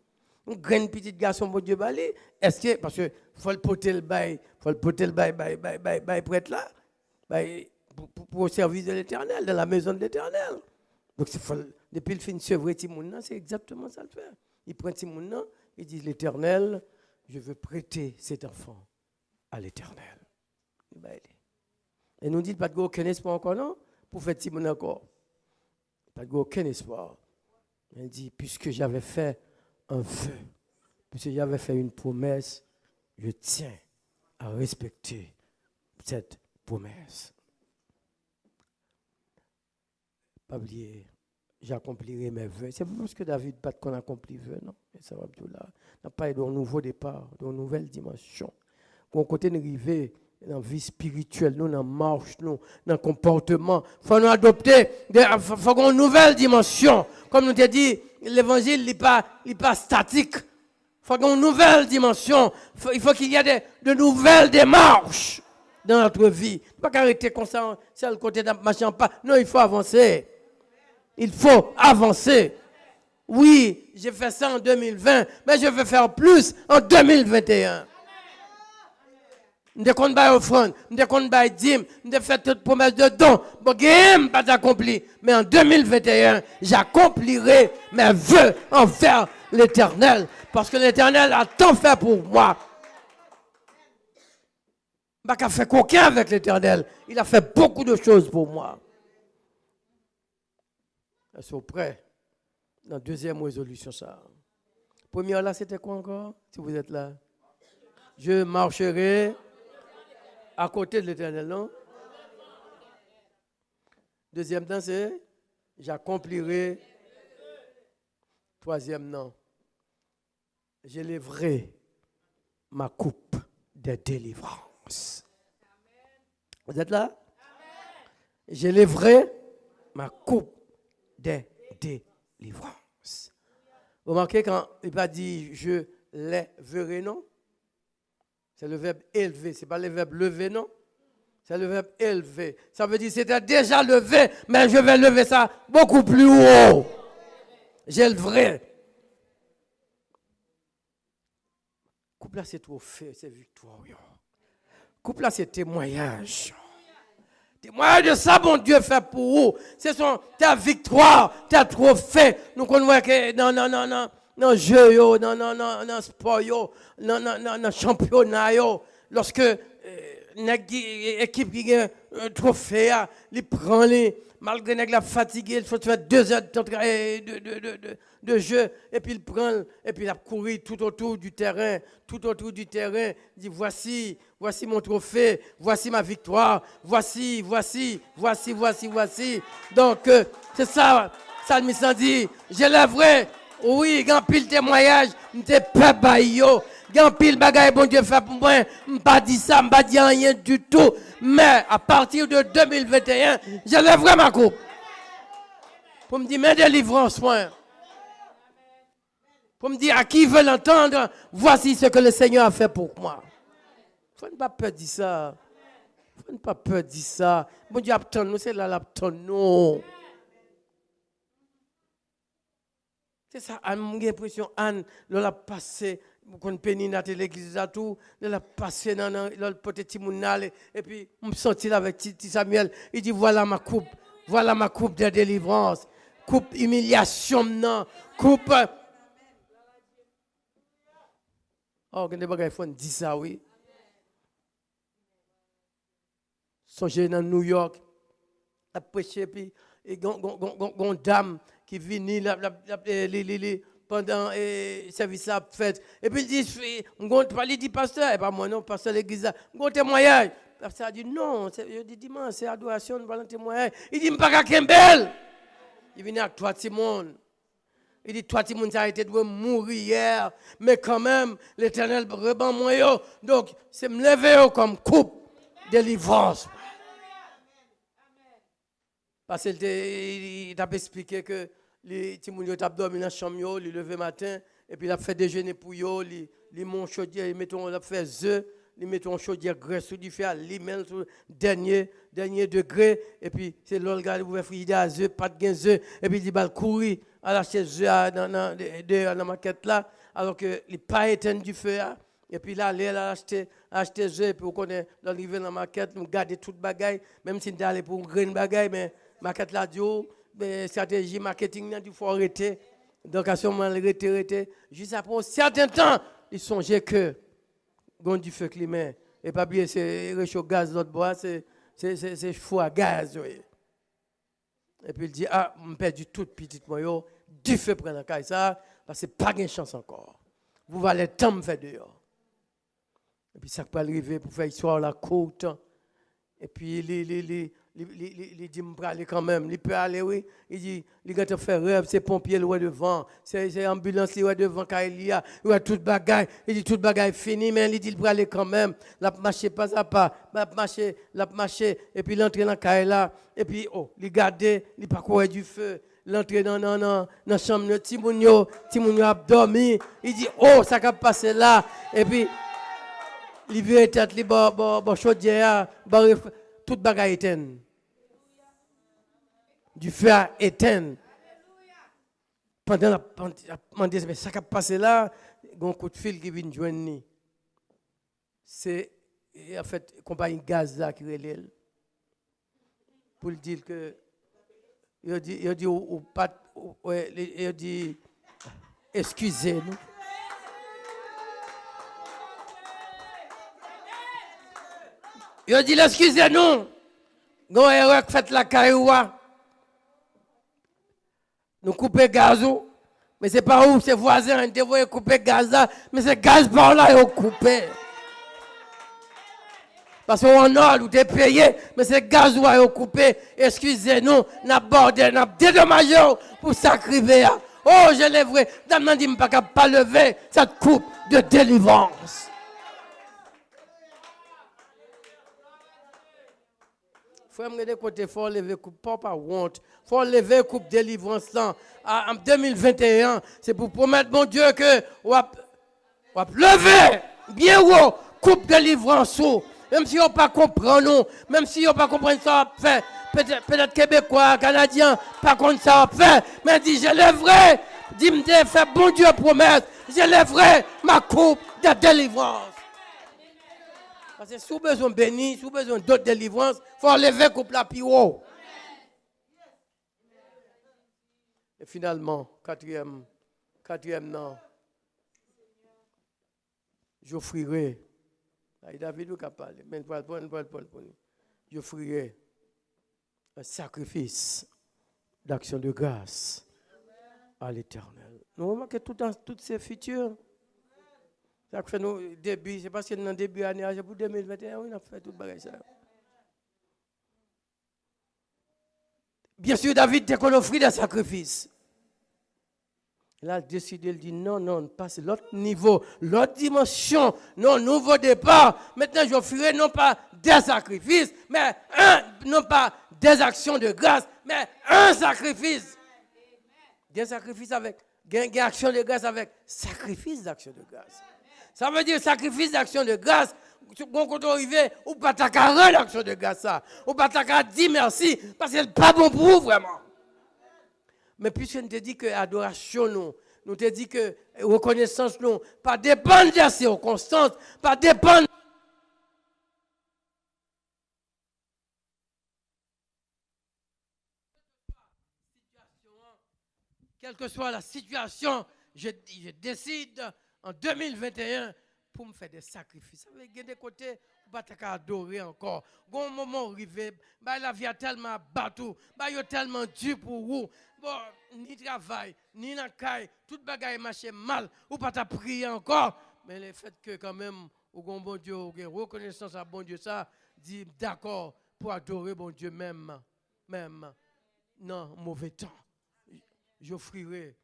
[SPEAKER 1] grande petite garçon, mon Dieu, bah, est-ce que, parce que faut le porter le bail, prêtre là, pour au service de l'Éternel, dans la maison de l'Éternel. Donc, depuis le fin de sevrer Timoun, c'est exactement ça le faire. Il prend Timoun, il dit l'Éternel, je veux prêter cet enfant à l'Éternel. Et nous dit pas de aucun espoir encore, non? Pour faire Timoun encore. Pas de aucun espoir. Il dit, puisque j'avais fait un vœu, puisque j'avais fait une promesse, je tiens à respecter cette promesse. Pas oublier, j'accomplirai mes vœux. C'est parce que David pas qu'on accomplit vœux, non? Et ça va tout là. On n'a pas d'un nouveau départ, d'une nouvelle dimension. Quand on côté arrivé dans la vie spirituelle, nous, dans la marche, nous, dans le comportement, il faut nous adopter, il faut qu'on ait une nouvelle dimension. Comme nous t'ai dit, l'évangile n'est pas statique. Il faut qu'on ait une nouvelle dimension. Il faut qu'il y ait de nouvelles démarches dans notre vie. Il ne faut pas arrêter comme ça, c'est le côté d'un machin pas. Non, il faut avancer. Il faut avancer. Oui, j'ai fait ça en 2020, mais je vais faire plus en 2021. Je compte pas offrande, je compte pas dîme, je fais toute promesse de don. Bon, game pas accompli, mais en 2021, j'accomplirai mes vœux envers l'Éternel, parce que l'Éternel a tant fait pour moi. Je n'ai pas fait qu'aucun avec l'Éternel. Il a fait beaucoup de choses pour moi. Ils sont prêts. La deuxième résolution, ça. Première là, c'était quoi encore? Si vous êtes là. Je marcherai à côté de l'Éternel, non? Deuxième temps, c'est j'accomplirai. Troisième, non. J'élèverai ma coupe de délivrance. Vous êtes là? J'élèverai ma coupe de délivrance. Vous remarquez quand il n'a pas dit je lèverai, non? C'est le verbe élever, ce n'est pas le verbe lever, non? C'est le verbe élever. Ça veut dire c'était déjà levé, mais je vais lever ça beaucoup plus haut. J'élèverai. Couple là, c'est trophée, c'est victoire. Couple là, c'est témoignage. Témoignage de ça, mon Dieu, fait pour vous. C'est ta victoire, ta trophée. Nous connaissons que non, jeu, non, sport, non, championnat, lorsque l'équipe qui a un trophée, il prend les, malgré la fatigue, il faut faire 2 heures de jeu, et puis il prend, et puis il a couru tout autour du terrain, il dit voici mon trophée, voici ma victoire, voici. Donc, c'est ça, Salmiste dit, j'élèverai. Oui, il y a pile témoignage, je ne pas baillot. Il y a pile bagaille, bon Dieu fait pour moi. Je ne pas dit ça, je ne pas dit rien du tout. Mais à partir de 2021, je lèverai ma coupe. Pour me dire, mais délivrance, moi. Pour me dire, à qui veut l'entendre, voici ce que le Seigneur a fait pour moi. Il ne faut pas peur de ça. Il ne faut pas peur de ça. Bon Dieu, attends-nous, c'est là, attends-nous. C'est ça, Anne, j'ai l'impression, Anne, elle a passé, quand Pénine à l'église à tout, elle a passé dans le petit mounal, et puis, je me sentis là avec Titi Samuel, il dit, voilà ma coupe de délivrance, coupe humiliation, non, coupe. Oh, quand il faut dire ça, oui. Songez dans New York, à prêcher, puis, il y a une dame qui vient pendant le service à fête. Et puis il dit, pasteur, et pas moi non, pasteur l'église, un témoignage. Le pasteur a dit, non, je dis dimanche, c'est adoration, nous allons témoigner. Il dit, je ne pas Kembel. Il vient avec toi, Timon. Il dit, toi, Timon, ça a été de mourir hier, mais quand même, l'Éternel reban moi. Donc, c'est me lever comme coupe de délivrance. Parce qu'il t'a expliqué que les Timounio t'a dormi dans la chambre, il levé matin, et puis il a fait déjeuner pour eux, il mon chaudière, il met on fait œufs, il met on chaudière graisse sous du fer, il met sur dernier degré, et puis c'est l'autre gars qui ouvert frigidaire à œufs, pas de gain œufs, et puis il va courir à l'acheter œufs dans la maquette là, alors que il pas éteint du feu là. Et puis là, il a acheté œufs, et puis on connaît l'arrivée dans la maquette, on garde toute bagaille, même si on est allé pour une graine bagaille, mais maquette là, stratégie marketing, il faut arrêter. Donc, à ce moment, arrêter. Juste après un certain temps, ils songeaient que, quand du feu climat, et pas bien, c'est réchaud gaz, l'autre bois, c'est fou à gaz. Oui. Et puis il dit, je perds du tout petit moyen, du feu prend la caille, ça, parce que pas de chance encore. Vous allez le temps me faire dehors. Et puis ça peut arriver pour faire histoire la courte. Et puis il dit, je peux aller quand même. Il peut aller, oui. Il dit, il va faire rêve, c'est pompier le devant, c'est ambulance le devant, quand il y a toute bagaille. Il dit, toute bagaille fini, mais il dit, il peut aller quand même. Il a marché pas à pas, il a marché, et puis il entre dans la caille là, et puis, il garde, il pas courir du feu. L'entrée dans la chambre de Timounio a dormi. Il dit, ça va passer là. Et puis, il veut tête, il chaudière, toute bagaille éteinte. Du feu à éteindre. Pendant la pandémie, ça qui a passé là, il y a un coup de fil qui vient joindre. C'est en fait la compagnie gaz là qui relève. Pour dire que il dit excusez-nous. Il dit excusez-nous. Nous avons fait la cailloua. Nous coupons gaz, mais ce n'est pas où, c'est voisin, on devrait couper gaz là, mais c'est gaz par là, ils coupé. Parce qu'on a, nous sommes payé, mais c'est gaz où ils coupé. Excusez-nous, nous avons dédommagé pour sacrifier. Oh, je l'ai vrai, je ne dis pas lever cette coupe de délivrance. Frère, il faut lever coupe, pas honte. Il faut lever coupe délivrance là. En 2021, c'est pour promettre, mon Dieu, que on va lever bien haut coupe délivrance. Même si on ne pas comprendre, même si on ne pas comprendre ça, fait. Peut-être Québécois, Canadiens, pas contre ça, fait. Mais dit, je lèverai, dis-moi, fais bon Dieu promesse, je lèverai ma coupe de délivrance. Parce que si vous avez besoin de bénir, si vous avez besoin d'autres délivrances, il faut lever coupe la plus haut. Et finalement, quatrième non. J'offrirai. David ou parler, mais j'offrirai un sacrifice d'action de grâce à l'Éternel. Nous remarquons toutes ces futures. Ça fait nous début, c'est parce que dans le début de l'année, pour 2021, on a fait tout le ça. Bien sûr, David a offert des sacrifices. Il a décidé, il dit non, passe l'autre niveau, l'autre dimension, non, nouveau départ. Maintenant, j'offrirai non pas des sacrifices, mais non pas des actions de grâce, mais un sacrifice. Des sacrifices avec, des actions de grâce avec sacrifice d'action de grâce. Ça veut dire sacrifice d'action de grâce. Quand on arrive, ou pas ta carrière d'action de grâce, ou pas ta dire merci, parce que c'est pas bon pour vous vraiment. Mais puisque on te dit que l'adoration, nous te dit que reconnaissance, nous, pas dépendre des circonstances, pas dépendre. Quelle que soit la situation, je décide en 2021 pour me faire des sacrifices. Ça veut dire des côtés, pas adorer encore. Bon moment arrivé, la vie a tellement battu, il a tellement dur pour vous. Bon, ni travail, ni la caille, tout bagaille marche mal, ou pas prier encore. Mais le fait que quand même, au bon Dieu, au reconnaissance à bon Dieu, ça dit d'accord pour adorer bon Dieu même non mauvais temps. J'offrirai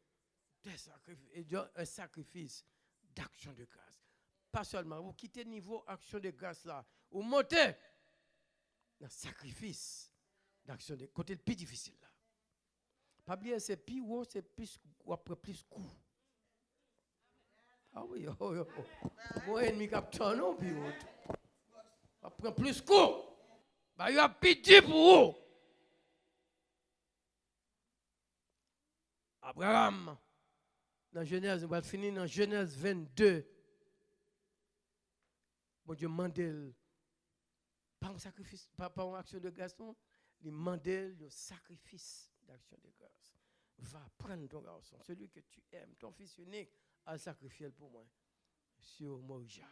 [SPEAKER 1] un sacrifice d'action de grâce. Pas seulement, vous quittez le niveau action de grâce là, vous montez dans le sacrifice d'action de grâce. Côté le plus difficile là. Pas bien, c'est plus haut, c'est plus ou après plus coup. Ah oui, moi ennemi capteur non plus haut. Après plus coup. Il y a pitié pour vous. Abraham, dans Genèse, on va finir dans Genèse 22. Bon Dieu mandel, pas un sacrifice, pas une action de grâce, non. Il mandel le sacrifice d'action de grâce. Va prendre ton garçon, celui que tu aimes, ton fils unique, à sacrifier pour moi sur Morija.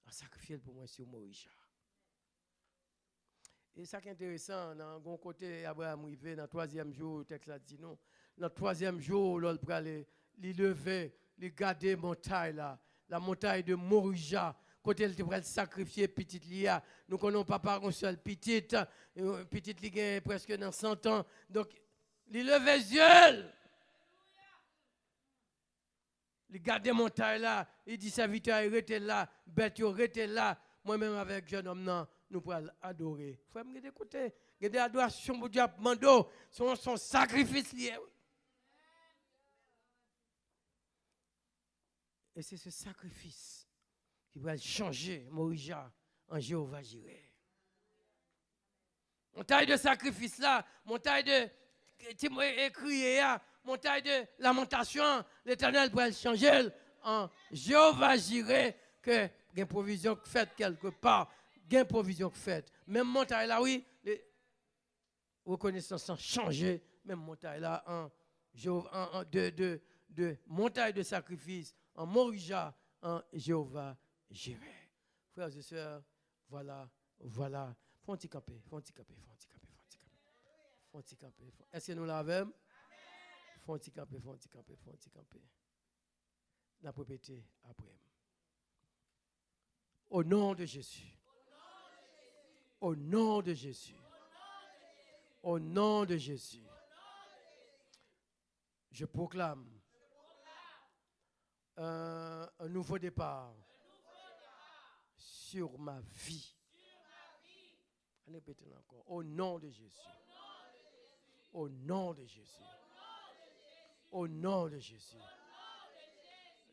[SPEAKER 1] À sacrifier pour moi sur Morija. Et ça qui est intéressant, dans le côté Abraham arrivé, dans le troisième jour, le texte a dit non. Dans le troisième jour, l'on peut aller, il lever, il garder la montagne là, la montagne de Morija. Côté il devrait sacrifier petite Lia. Nous connaissons pas un seul petite Lia presque dans 100 ans. Donc, il levait les yeux. Il garde montagne là, il dit serviteur, il était là, bête, il était là. Moi-même avec jeune homme, non, nous pouvons adorer. Frère, me écoutez, il y a des adorations pour Dieu, mando, son sacrifice lié. Et c'est ce sacrifice qui va changer Morija en Jéhovah Jireh. Montagne de sacrifice là, montagne de crier, montagne de lamentation, l'Éternel va changer en Jéhovah Jireh, que il y a une provision faite quelque part, il y a une provision faite. Même montagne là, oui, reconnaissance sans changer, même montagne là, de montagne de sacrifice, en Morija, en Jéhovah Jireh. Frères et sœurs, voilà. Faut un petit camper. Est-ce que nous l'avons? Faut un petit camper. N'a pas répété après. Au nom de Jésus. Au nom de Jésus. Au nom de Jésus. Je proclame un nouveau départ sur ma vie. Répétez encore. Au nom de Jésus. Au nom de Jésus. Au nom de Jésus.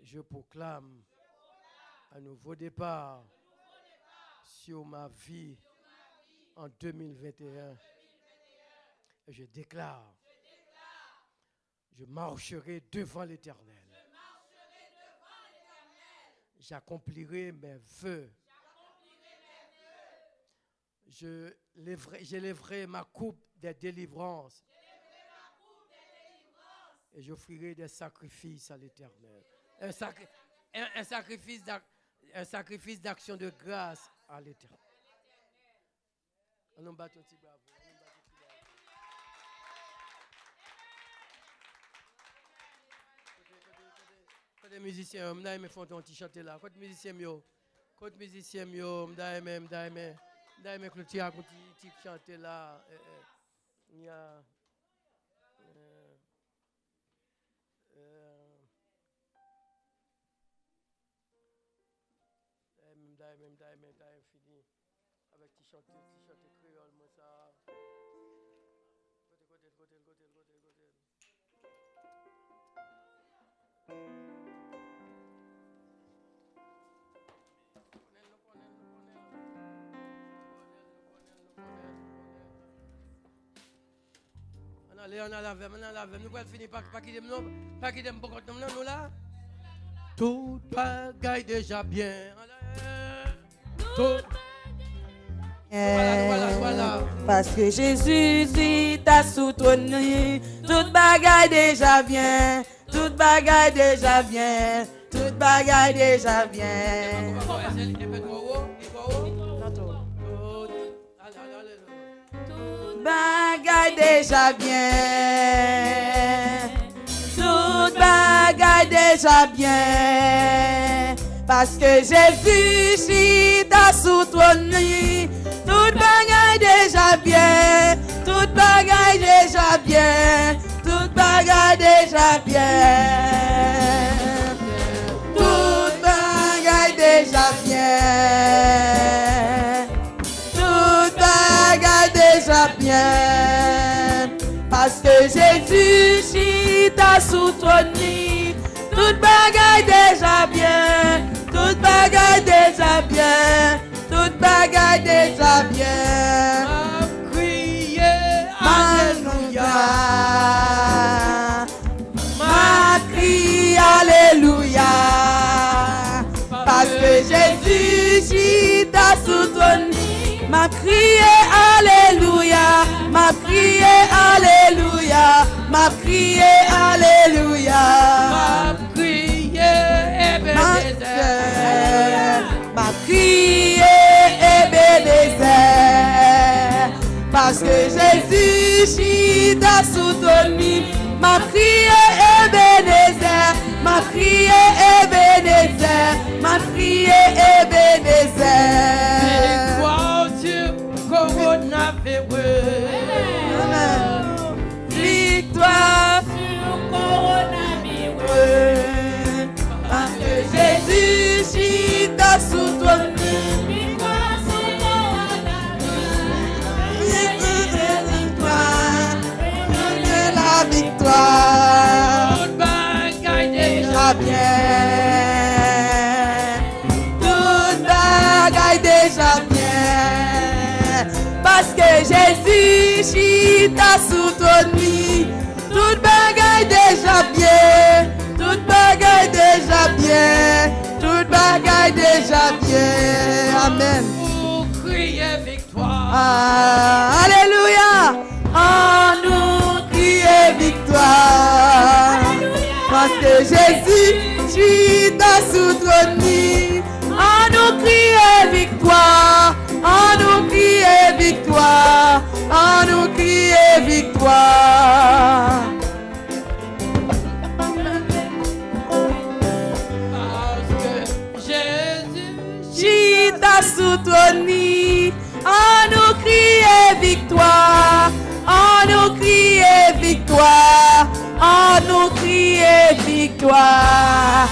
[SPEAKER 1] Je proclame un nouveau départ sur ma vie en 2021. Et je déclare, je marcherai devant l'Éternel. J'accomplirai mes vœux. Je lèverai ma coupe des délivrances. Et j'offrirai des sacrifices à l'Éternel. Un sacrifice d'action de grâce à l'Éternel. On bat un petit bravo. Côté musicien, on a aimé faire un petit chanter là. Côté musicien, on a aimé clôturer un petit chanter là. Il y a fini avec petit chanter créole, moi ça. Côté. Allez, on a la veille, nous allons finir par quitter beaucoup de nous là. Tout bagaille déjà bien. Tout. Voilà.
[SPEAKER 2] Parce que Jésus dit t'a soutenu, toute bagaille déjà bien, toute bagaille déjà bien, toute bagaille déjà bien. Toute bagaille déjà bien, toute bagaille déjà bien. Parce que Jésus t'a soutenu, toute bagaille déjà bien, toute bagaille déjà bien, toute bagaille déjà bien, toute bagaille déjà bien, toute bagaille déjà bien. Parce que Jésus t'a soutenu, toute bagaille déjà bien, toute bagaille déjà bien, toute bagaille déjà bien.
[SPEAKER 1] M'a crié Alléluia.
[SPEAKER 2] M'a crié Alléluia. Parce que Jésus t'a soutenu. M'a crié Alléluia. M'a crié Alléluia. M'a crié Alléluia.
[SPEAKER 1] M'a crié Ebenezer.
[SPEAKER 2] M'a crié Ebenezer. Parce que Jésus t'a soutenu. M'a crié Ebenezer. M'a crié Ebenezer. M'a crié Ebenezer.
[SPEAKER 1] Victoire sur coronavirus.
[SPEAKER 2] Amen. Victoire sur coronavirus. Parce que Jésus t'a soutenu. Victoire sur coronavirus. La victoire.
[SPEAKER 1] Toute bagaille
[SPEAKER 2] Déjà bien. Toute bagaille déjà bien. Parce que Jésus t'a soutenu. Toute bagaille déjà bien. Toute bagaille déjà bien. Toute bagaille déjà bien. Amen.
[SPEAKER 1] pour crier victoire.
[SPEAKER 2] Ah, alléluia. En nous crier victoire. Parce que Jésus t'a soutenu. En nous crier victoire. En nous crier victoire. En nous crier victoire.
[SPEAKER 1] Parce que Jésus
[SPEAKER 2] Jésus t'a soutenu. En nous crier victoire. En nous crier victoire. En nous crier victoire.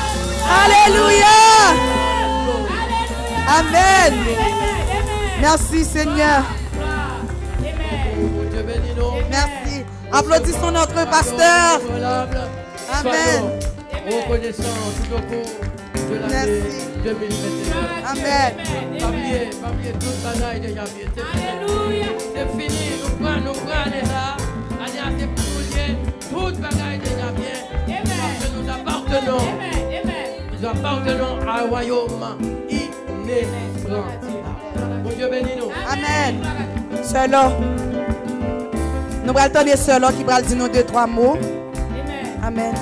[SPEAKER 2] Alléluia. Amen. Merci Seigneur.
[SPEAKER 1] Dieu bénit nous.
[SPEAKER 2] Merci. Applaudissons notre pasteur. Amen.
[SPEAKER 1] Reconnaissant tout au cours de l'année
[SPEAKER 2] Merci.
[SPEAKER 1] 2021.
[SPEAKER 2] Amen.
[SPEAKER 1] Pas oublier toute bagaille déjà bien. C'est fini. Nous prenons les là. Alliance c'est pour lier. Toute bagaille déjà bien. Parce que nous appartenons. Nous appartenons à un royaume inébranlable. Mon Dieu bénit nous.
[SPEAKER 2] Amen. Sœur, nous allons attendre Sœur qui va dire nous 2-3 mots. Amen.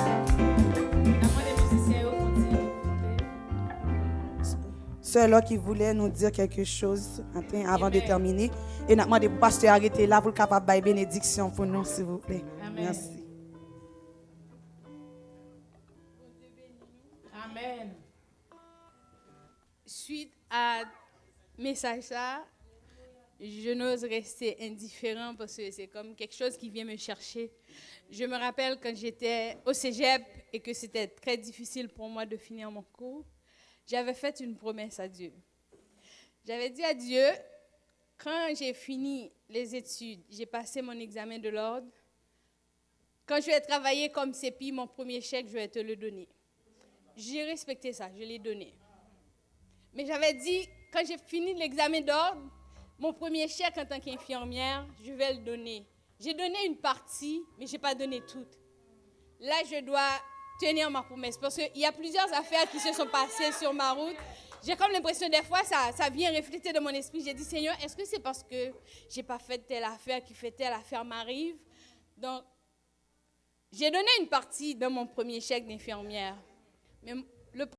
[SPEAKER 2] Sœur qui voulait nous dire quelque chose avant de terminer. Et nous demandons au pasteur arrêter là pour le capable de bénédiction pour nous, s'il vous plaît.
[SPEAKER 3] Amen.
[SPEAKER 2] Merci.
[SPEAKER 3] Amen. Suite à message ça, je n'ose rester indifférent parce que c'est comme quelque chose qui vient me chercher. Je me rappelle quand j'étais au cégep et que c'était très difficile pour moi de finir mon cours, j'avais fait une promesse à Dieu. J'avais dit à Dieu, quand j'ai fini les études, j'ai passé mon examen de l'ordre, quand je vais travailler comme CEPI, mon premier chèque, je vais te le donner. J'ai respecté ça, je l'ai donné. Mais j'avais dit, quand j'ai fini l'examen d'ordre, mon premier chèque en tant qu'infirmière, je vais le donner. J'ai donné une partie, mais je n'ai pas donné toute. Là, je dois tenir ma promesse parce qu'il y a plusieurs affaires qui se sont passées sur ma route. J'ai comme l'impression, des fois, ça vient refléter dans mon esprit. J'ai dit, Seigneur, est-ce que c'est parce que je n'ai pas fait telle affaire qui fait telle affaire m'arrive? Donc, j'ai donné une partie dans mon premier chèque d'infirmière. Mais le